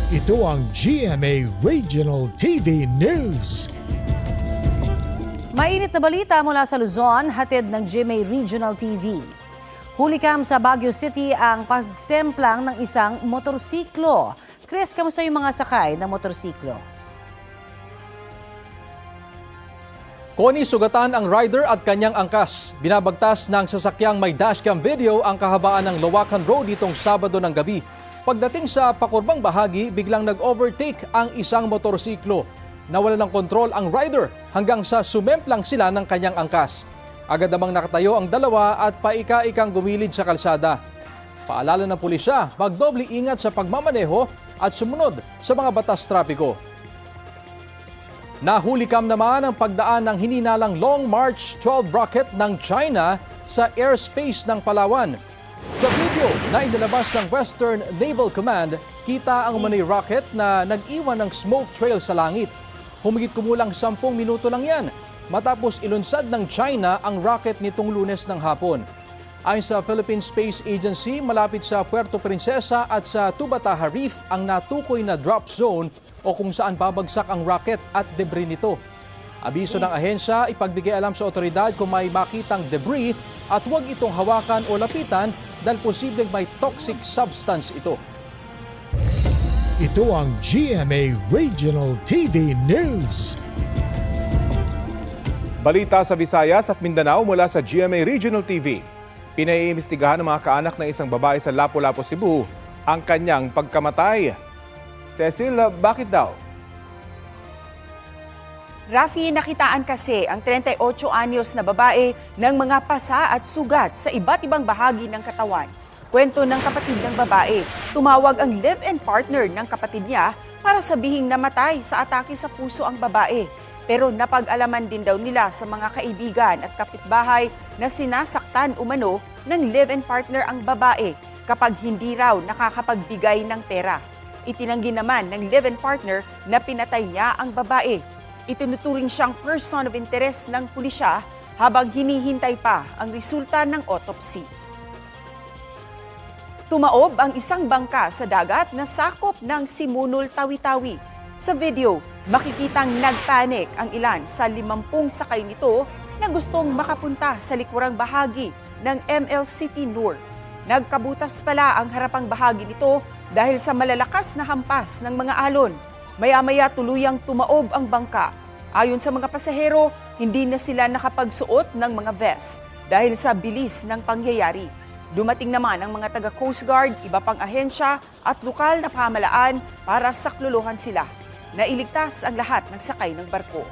Ito ang GMA Regional TV News. Mainit na balita mula sa Luzon, hatid ng GMA Regional TV. Hulikam sa Baguio City ang pagsemplang ng isang motorsiklo. Chris, kamusta yung mga sakay ng motorsiklo? Connie, sugatan ang rider at kanyang angkas. Binabagtas ng sasakyang may dashcam video ang kahabaan ng Lawakan Road itong Sabado ng gabi. Pagdating sa pakurbang bahagi, biglang nag-overtake ang isang motorsiklo. Nawala ng kontrol ang rider hanggang sa sumemplang sila ng kanyang angkas. Agad namang nakatayo ang dalawa at paika-ikang gumilid sa kalsada. Paalala ng pulisya, magdoble ingat sa pagmamaneho at sumunod sa mga batas trapiko. Nahulikam naman ang pagdaan ng hininalang Long March 12 rocket ng China sa airspace ng Palawan. Sa video na inilabas ng Western Naval Command, kita ang umano'y rocket na nag-iwan ng smoke trail sa langit. Humigit kumulang 10 minuto lang yan matapos ilunsad ng China ang rocket nitong Lunes ng hapon. Ayon sa Philippine Space Agency, malapit sa Puerto Princesa at sa Tubataha Reef ang natukoy na drop zone o kung saan babagsak ang rocket at debris nito. Abiso ng ahensya, ipagbigay alam sa otoridad kung may makitang debris at huwag itong hawakan o lapitan dahil posibleng may toxic substance ito. Ito ang GMA Regional TV News. Balita sa Visayas at Mindanao mula sa GMA Regional TV. Pinaiimbestigahan ng mga kaanak ng isang babae sa Lapu-Lapu, Cebu ang kanyang pagkamatay. Cecil, bakit daw? Rafi, nakitaan kasi ang 38 anyos na babae ng mga pasa at sugat sa iba't ibang bahagi ng katawan. Kwento ng kapatid ng babae, tumawag ang live-in partner ng kapatid niya para sabihing namatay sa atake sa puso ang babae. Pero napag-alaman din daw nila sa mga kaibigan at kapitbahay na sinasaktan umano ng live-in partner ang babae kapag hindi raw nakakapagbigay ng pera. Itinanggi naman ng live-in partner na pinatay niya ang babae. Itinuturing siyang person of interest ng pulisya habang hinihintay pa ang resulta ng autopsy. Tumaob ang isang bangka sa dagat na sakop ng Simunul, Tawi-Tawi. Sa video, makikitang nagpanik ang ilan sa 50 sakay nito na gustong makapunta sa likurang bahagi ng ML City North. Nagkabutas pala ang harapang bahagi nito dahil sa malalakas na hampas ng mga alon. Maya-maya tuluyang tumaob ang bangka. Ayon sa mga pasahero, hindi na sila nakapagsuot ng mga vest dahil sa bilis ng pangyayari. Dumating naman ang mga taga-Coast Guard, iba pang ahensya at lokal na pamahalaan para saklolohan sila. Nailigtas ang lahat ng sakay ng barko.